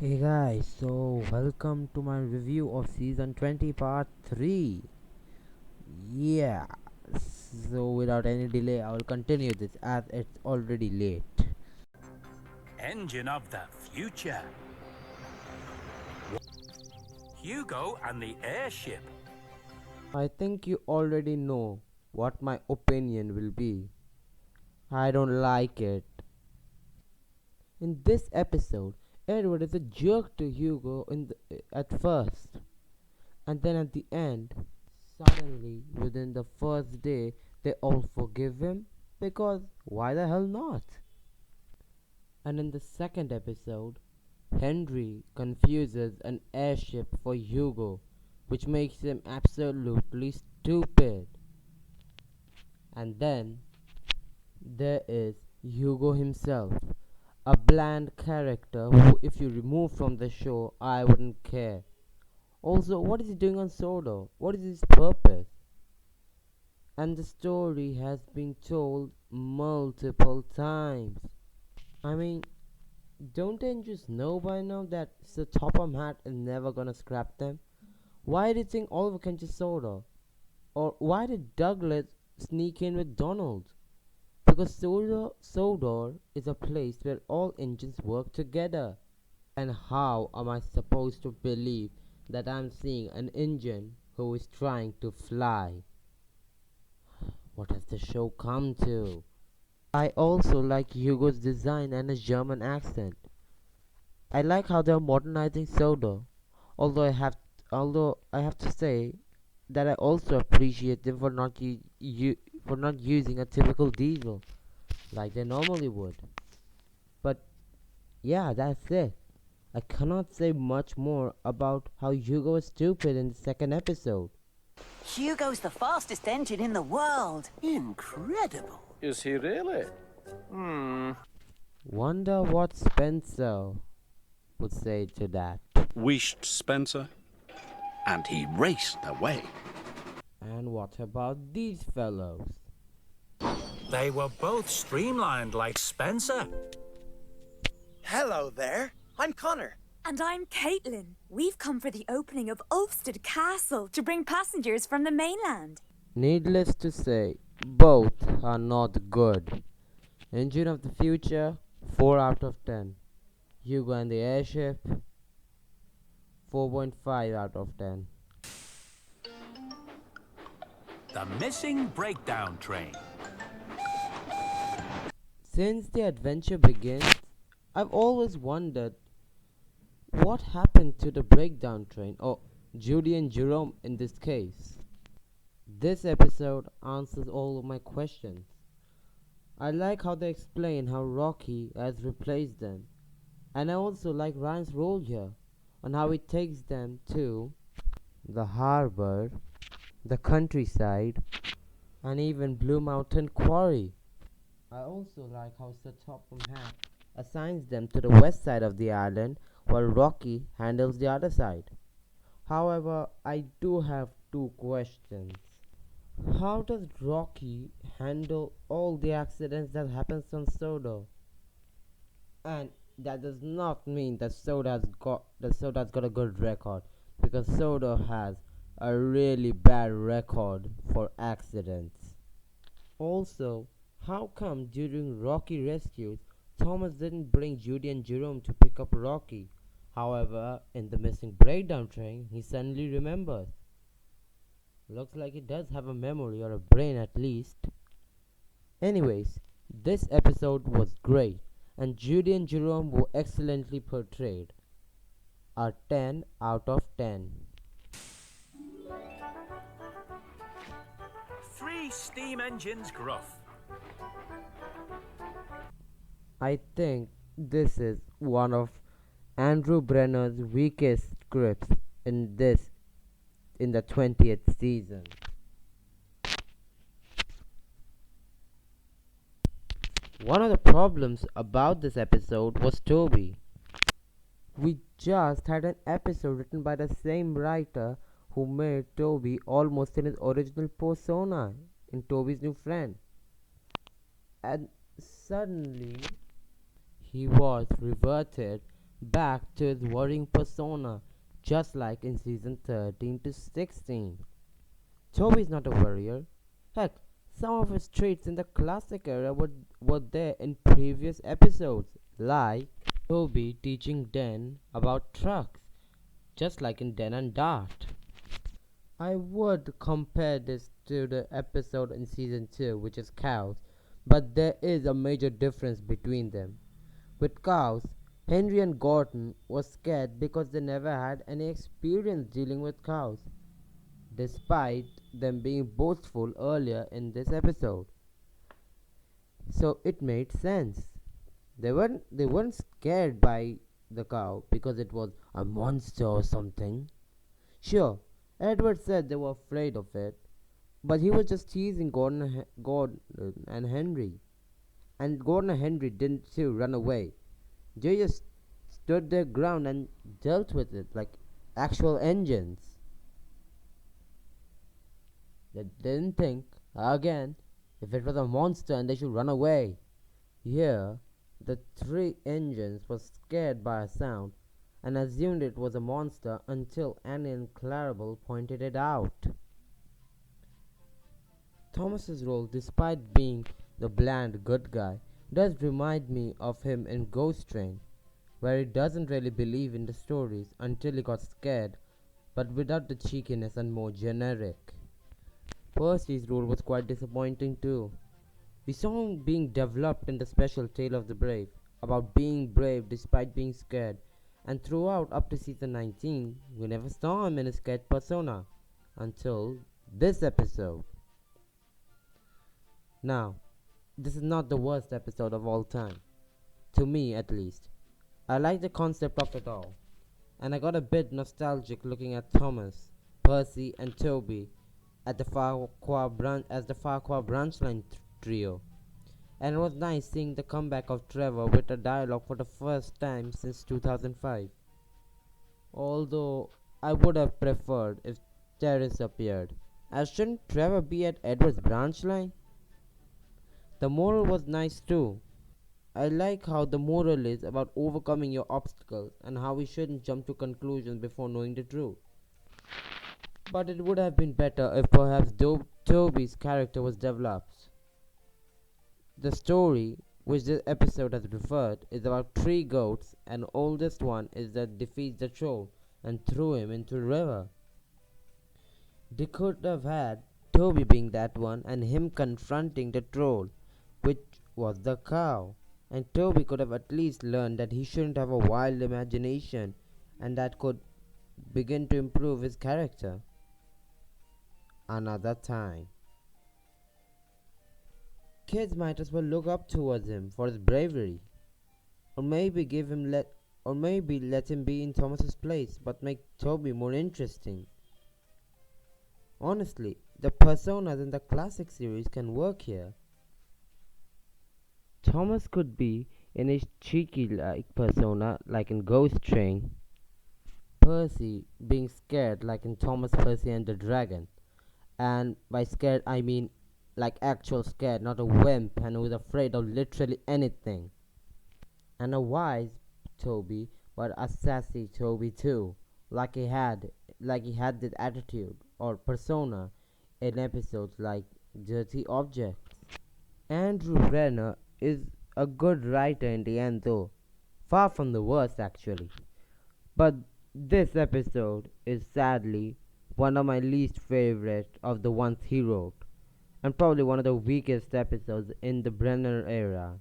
Hey guys, so welcome to my review of season 20 part 3. Yeah, so without any delay, I will continue this as it's already late. Engine of the future. Hugo and the airship. I think you already know what my opinion will be. I don't like it. In this episode, Edward is a jerk to Hugo at first, and then at the end, suddenly within the first day, they all forgive him because why the hell not? And in the second episode, Henry confuses an airship for Hugo, which makes him absolutely stupid. And then there is Hugo himself, a bland character who, if you remove from the show, I wouldn't care. Also, what is he doing on Sodor? What is his purpose? And the story has been told multiple times. I mean, don't they just know by now that Sir Topham Hatt is never gonna scrap them? Why do you think Oliver can just Sodor? Or why did Douglas sneak in with Donald? Because Sodor is a place where all engines work together. And how am I supposed to believe that I'm seeing an engine who is trying to fly? What has the show come to? I also like Hugo's design and his German accent. I like how they're modernizing Soda. Although I have although I have to say that I also appreciate them for not using a typical diesel like they normally would. But yeah, that's it. I cannot say much more about how Hugo is stupid in the second episode. Hugo's the fastest engine in the world. Incredible. Is he really? Wonder what Spencer would say to that. Wished Spencer. And he raced away. And what about these fellows? They were both streamlined like Spencer. Hello there. I'm Connor. And I'm Caitlin. We've come for the opening of Ulfstead Castle to bring passengers from the mainland. Needless to say, both are not good. Engine of the Future, 4 out of 10. Hugo and the Airship, 4.5 out of 10. The missing breakdown train. Since the adventure begins, I've always wondered what happened to the breakdown train, or Judy and Jerome in this case. This episode answers all of my questions. I like how they explain how Rocky has replaced them, and I also like Ryan's role here on how he takes them to the harbor, the countryside, and even Blue Mountain Quarry. I also like how Sir Topham Hatt assigns them to the west side of the island while Rocky handles the other side. However, I do have two questions. How does Rocky handle all the accidents that happens on Soda? And that does not mean that Soda's got a good record, because Soda has a really bad record for accidents. Also, how come during Rocky rescues Thomas didn't bring Judy and Jerome to pick up Rocky? However, in the missing breakdown train, he suddenly remembers. Looks like he does have a memory or a brain at least. Anyways, this episode was great, and Judy and Jerome were excellently portrayed. A 10 out of 10. 3 steam engines gruff. I think this is one of Andrew Brenner's weakest scripts in the 20th season. One of the problems about this episode was Toby. We just had an episode written by the same writer who made Toby almost in his original persona in Toby's New Friend. And suddenly he was reverted back to his worrying persona, just like in season 13 to 16. Toby's not a warrior. Heck, some of his traits in the classic era were there in previous episodes, like Toby teaching Den about trucks, just like in Den and Dart. I would compare this to the episode in season 2, which is Cows, but there is a major difference between them. With Cows, Henry and Gordon were scared because they never had any experience dealing with cows, despite them being boastful earlier in this episode. So it made sense. They weren't scared by the cow because it was a monster or something. Sure, Edward said they were afraid of it, but he was just teasing Gordon and Henry. And Gordon and Henry didn't too run away. They just stood their ground and dealt with it like actual engines. They didn't think, again, if it was a monster and they should run away. Here, the three engines were scared by a sound and assumed it was a monster until Annie and Clarabelle pointed it out. Thomas's role, despite being the bland good guy, does remind me of him in Ghost Train, where he doesn't really believe in the stories until he got scared, but without the cheekiness and more generic. Percy's role was quite disappointing too. We saw him being developed in the special Tale of the Brave, about being brave despite being scared, and throughout up to season 19, we never saw him in a scared persona, until this episode. Now, this is not the worst episode of all time, to me at least. I like the concept of it all, and I got a bit nostalgic looking at Thomas, Percy, and Toby at the as the Farquhar Branchline trio. And it was nice seeing the comeback of Trevor with a dialogue for the first time since 2005. Although I would have preferred if Terrace appeared, as shouldn't Trevor be at Edward's branchline? The moral was nice too. I like how the moral is about overcoming your obstacles and how we shouldn't jump to conclusions before knowing the truth. But it would have been better if perhaps Toby's character was developed. The story, which this episode has referred, is about three goats, and the oldest one is that defeats the troll and threw him into the river. They could have had Toby being that one and him confronting the troll, which was the cow. And Toby could have at least learned that he shouldn't have a wild imagination, and that could begin to improve his character. Another time. Kids might as well look up towards him for his bravery, or maybe let him be in Thomas's place, but make Toby more interesting. Honestly, the personas in the classic series can work here. Thomas could be in his cheeky-like persona, like in Ghost Train. Percy being scared, like in Thomas Percy and the Dragon. And by scared, I mean like actual scared, not a wimp and who's afraid of literally anything. And a wise Toby, but a sassy Toby too, like he had this attitude or persona in episodes like Dirty Objects. Andrew Renner is a good writer in the end though, far from the worst actually. But this episode is sadly one of my least favorite of the ones he wrote, and probably one of the weakest episodes in the Brenner era.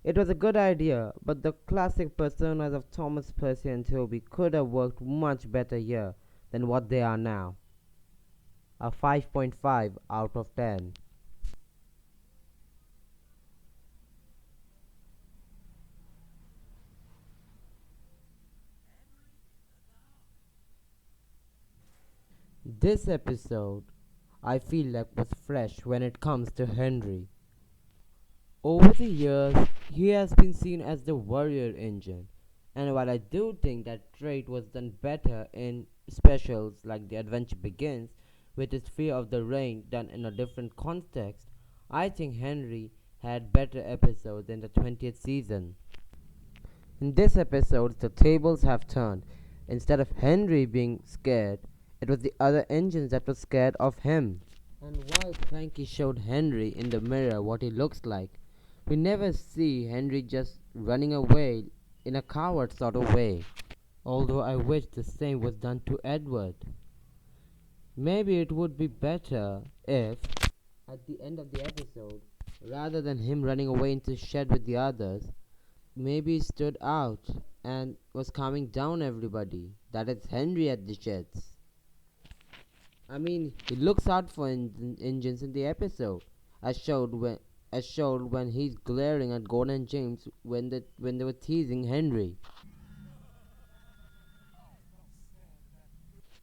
It was a good idea, but the classic personas of Thomas, Percy, and Toby could have worked much better here than what they are now. A 5.5 out of 10. This episode, I feel like, was fresh when it comes to Henry. Over the years, he has been seen as the warrior engine, and while I do think that trait was done better in specials like The Adventure Begins, with his fear of the rain done in a different context, I think Henry had better episodes in the 20th season. In this episode, the tables have turned. Instead of Henry being scared, it was the other engines that were scared of him. And while Cranky showed Henry in the mirror what he looks like, we never see Henry just running away in a coward sort of way. Although I wish the same was done to Edward. Maybe it would be better if, at the end of the episode, rather than him running away into the shed with the others, maybe he stood out and was calming down everybody. That is Henry at the sheds. I mean, he looks out for engines in the episode, as showed when he's glaring at Gordon and James when they were teasing Henry.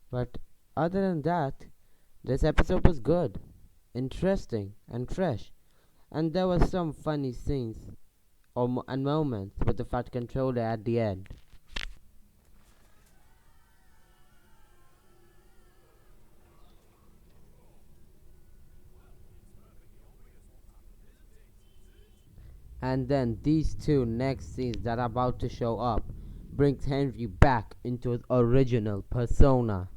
But other than that, this episode was good, interesting, and fresh, and there were some funny scenes and moments with the Fat Controller at the end. And then these two next scenes that are about to show up brings Henry back into his original persona.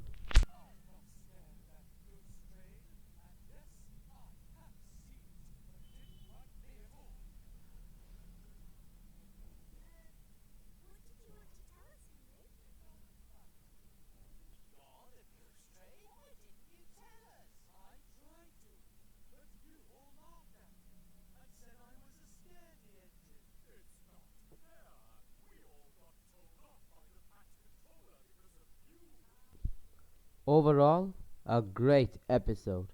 Overall, a great episode.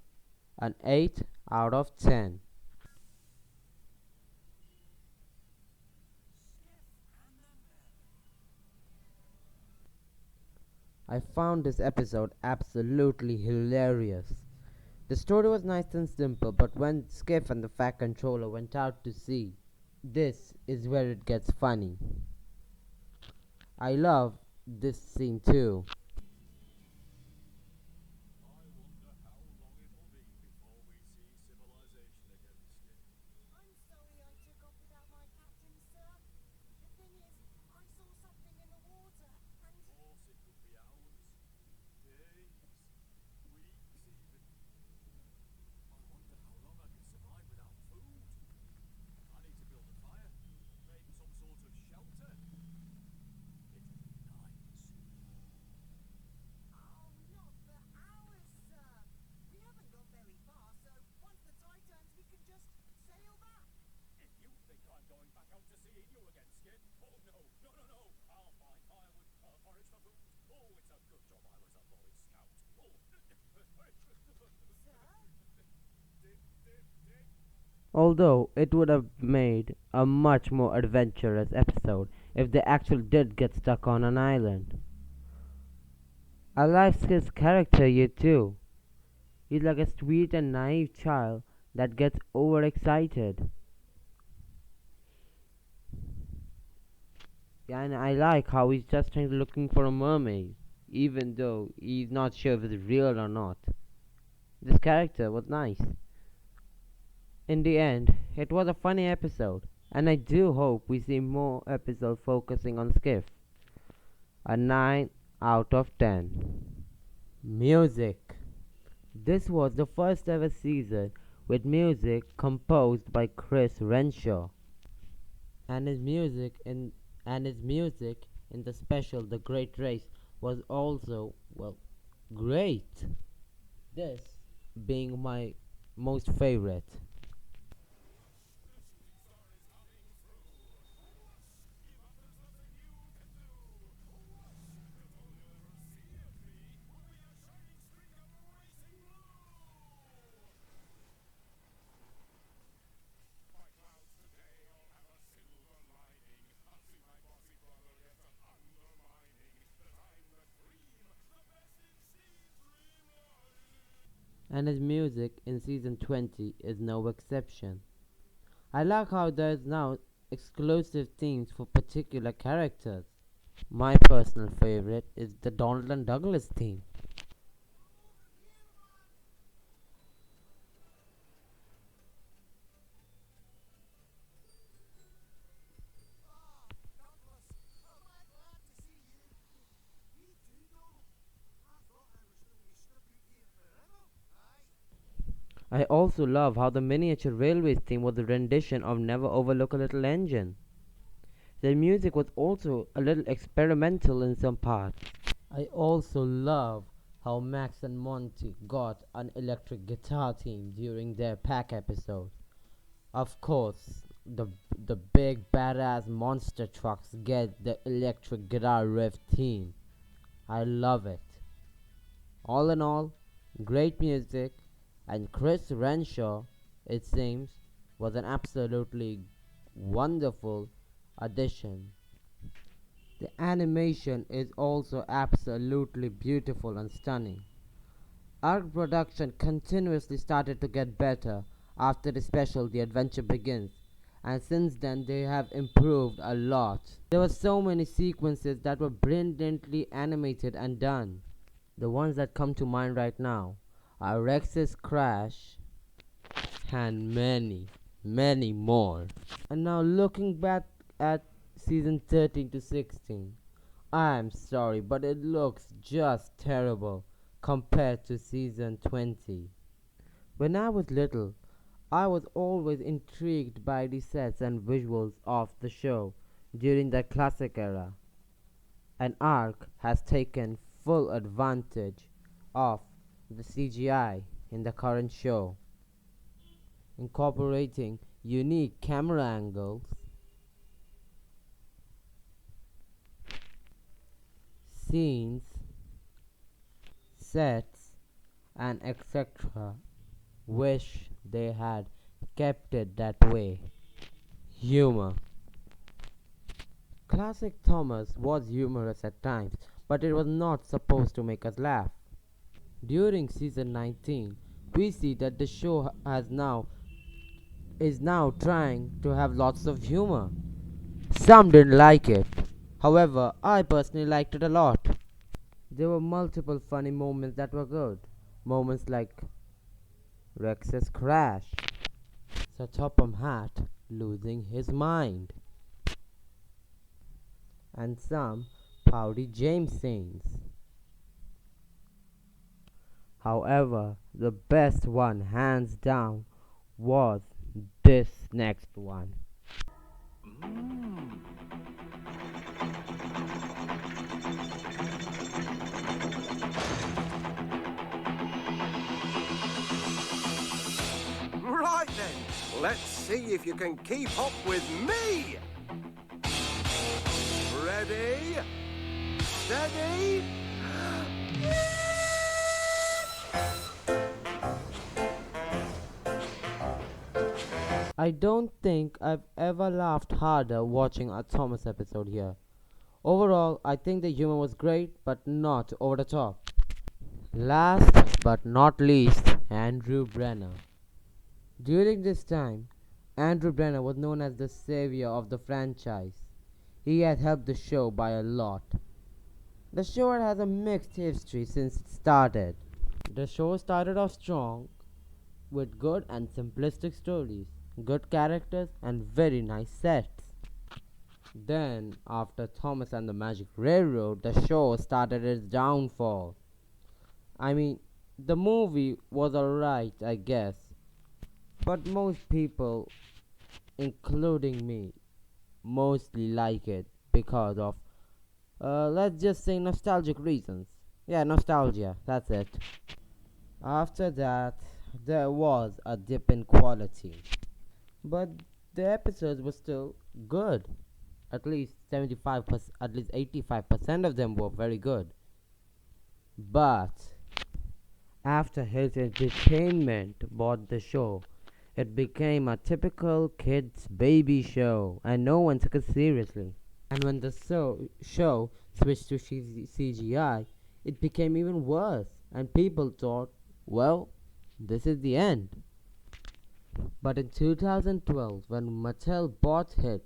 An 8 out of 10. I found this episode absolutely hilarious. The story was nice and simple, but when Skiff and the Fat Controller went out to sea, this is where it gets funny. I love this scene too. Although it would have made a much more adventurous episode if they actually did get stuck on an island. I like Skill's character here too. He's like a sweet and naive child that gets overexcited. Yeah, and I like how he's just trying to looking for a mermaid, even though he's not sure if it's real or not. This character was nice. In the end, it was a funny episode, and I do hope we see more episodes focusing on Skiff. A 9 out of 10. Music. This was the first ever season with music composed by Chris Renshaw. And his music in the special The Great Race was also, well, great. This being my most favorite. And his music in season 20 is no exception. I like how there's now exclusive themes for particular characters. My personal favorite is the Donald and Douglas theme. I also love how the miniature railways theme was a rendition of Never Overlook a Little Engine. The music was also a little experimental in some parts. I also love how Max and Monty got an electric guitar theme during their pack episode. Of course, the big badass monster trucks get the electric guitar riff theme. I love it. All in all, great music, and Chris Renshaw, it seems, was an absolutely wonderful addition. The animation is also absolutely beautiful and stunning. Art production continuously started to get better after the special The Adventure Begins, and since then they have improved a lot. There were so many sequences that were brilliantly animated and done. The ones that come to mind right now are Rex's crash and many, many more. And now looking back at season 13 to 16, I'm sorry, but it looks just terrible compared to season 20. When I was little, I was always intrigued by the sets and visuals of the show during the classic era. And ARC has taken full advantage of the CGI in the current show, incorporating unique camera angles, scenes, sets, and etc. Wish they had kept it that way. Humor. Classic Thomas was humorous at times, but it was not supposed to make us laugh. During season 19, we see that the show is now trying to have lots of humor. Some didn't like it. However, I personally liked it a lot. There were multiple funny moments that were good. Moments like Rex's crash, Sir Topham Hatt losing his mind, and some Pouty James scenes. However, the best one, hands down, was this next one. Right then, let's see if you can keep up with me. Ready? Steady? I don't think I've ever laughed harder watching a Thomas episode here. Overall, I think the humor was great, but not over the top. Last but not least, Andrew Brenner. During this time, Andrew Brenner was known as the savior of the franchise. He had helped the show by a lot. The show has a mixed history since it started. The show started off strong with good and simplistic stories, good characters, and very nice sets. Then, after Thomas and the Magic Railroad, the show started its downfall. I mean, the movie was alright, I guess, but most people, including me, mostly like it because of, let's just say, nostalgic reasons. Yeah, nostalgia, that's it. After that, there was a dip in quality, but the episodes were still good. At least 75%, at least 85% of them were very good. But after his entertainment bought the show, it became a typical kids' baby show, and no one took it seriously. And when the show switched to CGI, it became even worse, and people thought, well, this is the end. But in 2012, when Mattel bought it,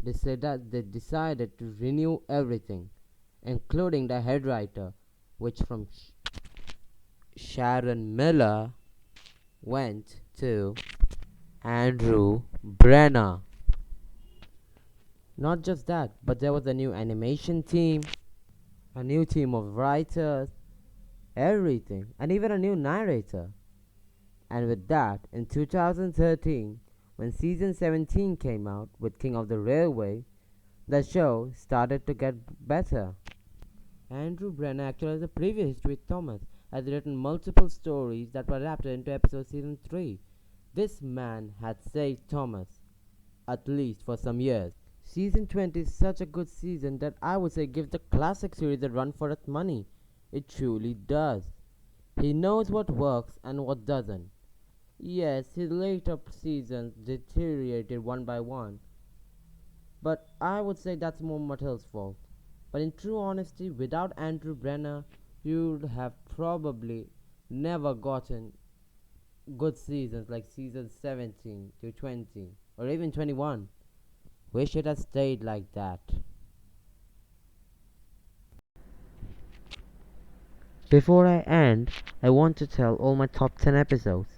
they said that they decided to renew everything, including the head writer, which from Sharon Miller went to Andrew Brenner. Not just that, but there was a new animation team, a new team of writers, everything, and even a new narrator. And with that, in 2013, when season 17 came out with King of the Railway, the show started to get better. Andrew Brenner actually has a previous history with Thomas, has written multiple stories that were adapted into episode season 3. This man had saved Thomas, at least for some years. Season 20 is such a good season that I would say give the classic series a run for its money. It truly does. He knows what works and what doesn't. Yes, his later seasons deteriorated one by one, but I would say that's more Mattel's fault. But in true honesty, without Andrew Brenner, you would have probably never gotten good seasons like season 17 to 20 or even 21. Wish it had stayed like that. Before I end, I want to tell all my top 10 episodes.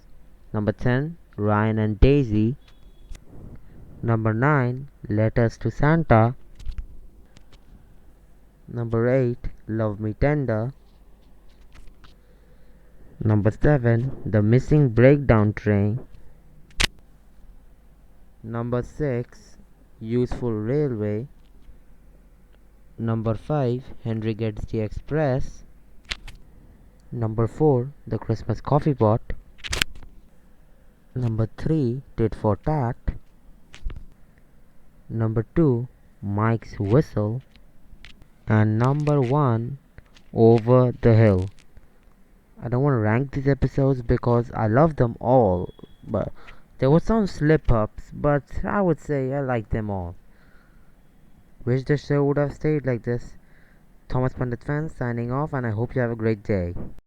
Number 10, Ryan and Daisy. Number 9, Letters to Santa. Number 8, Love Me Tender. Number 7, The Missing Breakdown Train. Number 6, Useful Railway. Number 5, Henry Gets the Express. Number 4, The Christmas Coffee Pot. Number 3, Tit for Tat. Number 2, Mike's Whistle. And number 1, Over the Hill. I don't want to rank these episodes because I love them all, but there were some slip-ups, but I would say I like them all. Wish the show would have stayed like this. Thomas Pandit fans signing off, and I hope you have a great day.